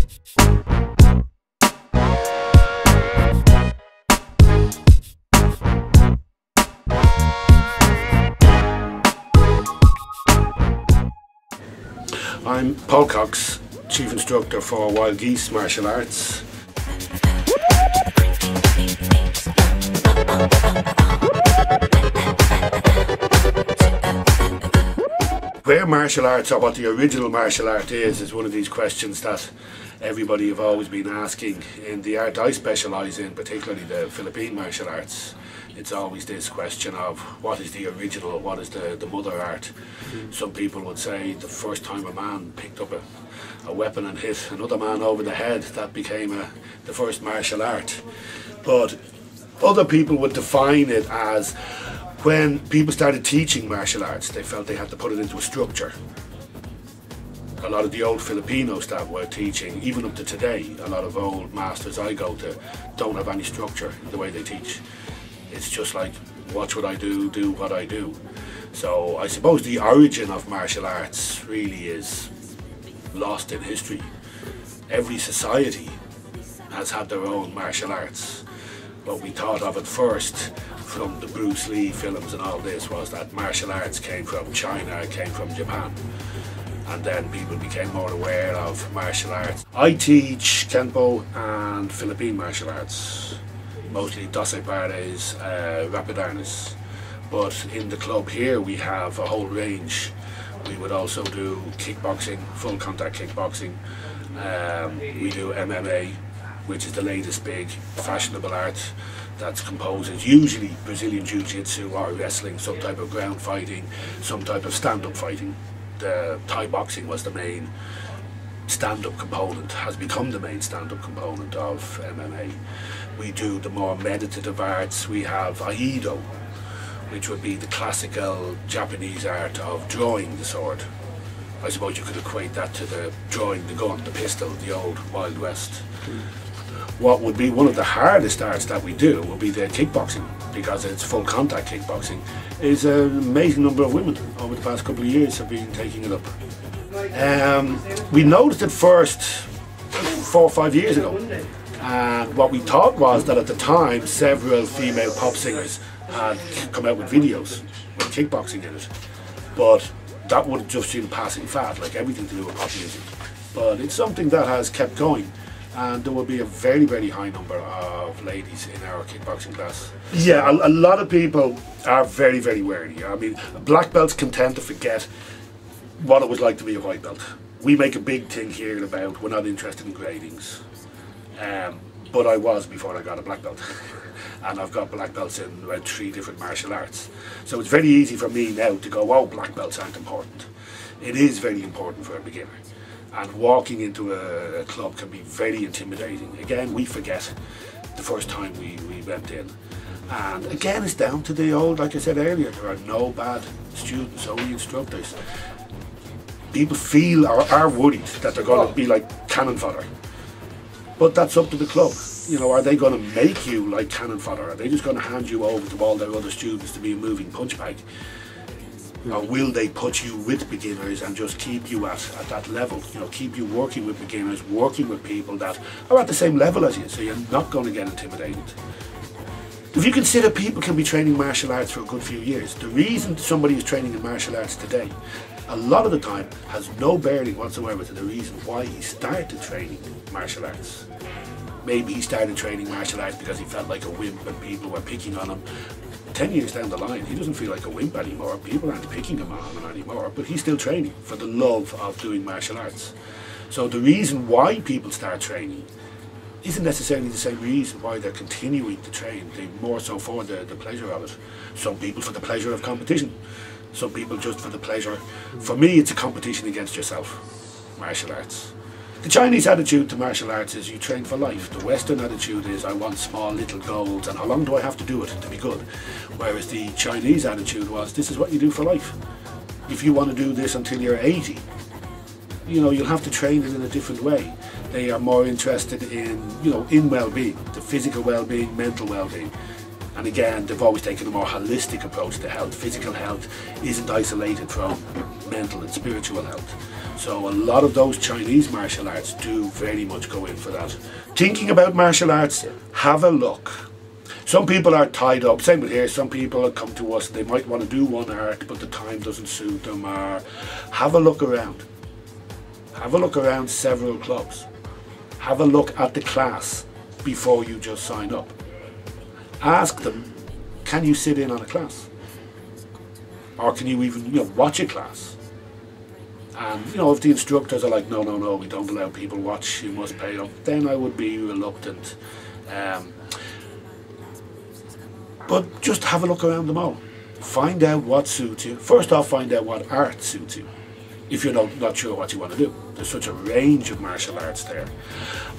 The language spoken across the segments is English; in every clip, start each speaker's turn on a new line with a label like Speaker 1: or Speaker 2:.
Speaker 1: I'm Paul Cox, Chief Instructor for Wild Geese Martial Arts. Where martial arts, or what the original martial art is one of these questions that everybody have always been asking. In the art I specialise in, particularly the Philippine martial arts, it's always this question of what is the original, what is the mother art. Some people would say the first time a man picked up a weapon and hit another man over the head, that became the first martial art. But other people would define it as when people started teaching martial arts, they felt they had to put it into a structure. A lot of the old Filipinos that were teaching, even up to today, a lot of old masters I go to don't have any structure in the way they teach. It's just like, watch what I do what I do. So I suppose the origin of martial arts really is lost in history. Every society has had their own martial arts. What we thought of at first from the Bruce Lee films and all this was that martial arts came from China, came from Japan. And then people became more aware of martial arts. I teach Kenpo and Philippine martial arts, mostly Dosai Pares, Rapid Arnis. But in the club here we have a whole range. We would also do kickboxing, full contact kickboxing. We do MMA, which is the latest big fashionable art that's composed usually Brazilian Jiu-Jitsu or wrestling, some type of ground fighting, some type of stand-up fighting. The Thai boxing was the main stand-up component, has become the main stand-up component of MMA. We do the more meditative arts. We have Aikido, which would be the classical Japanese art of drawing the sword. I suppose you could equate that to the drawing the gun, the pistol, the old Wild West. What would be one of the hardest arts that we do will be the kickboxing, because it's full contact kickboxing. Is an amazing number of women over the past couple of years have been taking it up. We noticed it first 4 or 5 years ago, and what we thought was that at the time several female pop singers had come out with videos with kickboxing in it, but that would have just been a passing fad, like everything to do with pop music. But it's something that has kept going, and there will be a very, very high number of ladies in our kickboxing class. Yeah, a lot of people are very, very wary. I mean, black belts can tend to forget what it was like to be a white belt. We make a big thing here about we're not interested in gradings, but I was before I got a black belt. And I've got black belts in about 3 different martial arts. So it's very easy for me now to go, oh, black belts aren't important. It is very important for a beginner. And walking into a club can be very intimidating. Again, we forget the first time we went in. And again, it's down to the old, like I said earlier, there are no bad students, only instructors. People feel or are worried that they're going to be like cannon fodder. But that's up to the club. You know, are they going to make you like cannon fodder? Are they just going to hand you over to all their other students to be a moving punch bag? Or will they put you with beginners and just keep you at that level? You know, keep you working with beginners, working with people that are at the same level as you, so you're not going to get intimidated. If you consider people can be training martial arts for a good few years, the reason somebody is training in martial arts today, a lot of the time has no bearing whatsoever to the reason why he started training martial arts. Maybe he started training martial arts because he felt like a wimp and people were picking on him. 10 years down the line, he doesn't feel like a wimp anymore. People aren't picking him on him anymore, but he's still training for the love of doing martial arts. So the reason why people start training isn't necessarily the same reason why they're continuing to train. They more so for the pleasure of it. Some people for the pleasure of competition. Some people just for the pleasure. For me, it's a competition against yourself, martial arts. The Chinese attitude to martial arts is you train for life. The Western attitude is I want small little goals and how long do I have to do it to be good? Whereas the Chinese attitude was this is what you do for life. If you want to do this until you're 80, you know, you'll have to train it in a different way. They are more interested in, you know, in well-being, the physical well-being, mental well-being. And again, they've always taken a more holistic approach to health. Physical health isn't isolated from mental and spiritual health. So a lot of those Chinese martial arts do very much go in for that. Thinking about martial arts, have a look. Some people are tied up, same with here, some people come to us, they might want to do one art but the time doesn't suit them. Or have a look around. Have a look around several clubs. Have a look at the class before you just sign up. Ask them, can you sit in on a class? Or can you even watch a class? And if the instructors are like, no, we don't allow people watch, you must pay up, then I would be reluctant. But just have a look around them all. Find out what suits you. First off, find out what art suits you, if you're not sure what you want to do. There's such a range of martial arts there.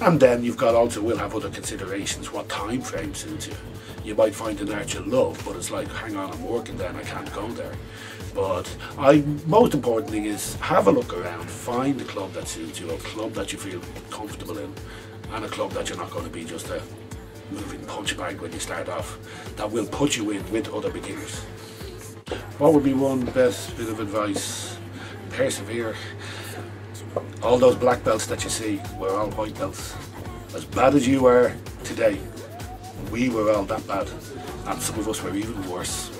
Speaker 1: And then you've got also, we'll have other considerations. What time frame suits you? You might find an art you love, but it's like, hang on, I'm working then, I can't go there. But most important thing is, have a look around, find a club that suits you, a club that you feel comfortable in, and a club that you're not going to be just a moving punch bag when you start off, that will put you in with other beginners. What would be one best bit of advice? Persevere. All those black belts that you see were all white belts. As bad as you are today, we were all that bad, and some of us were even worse.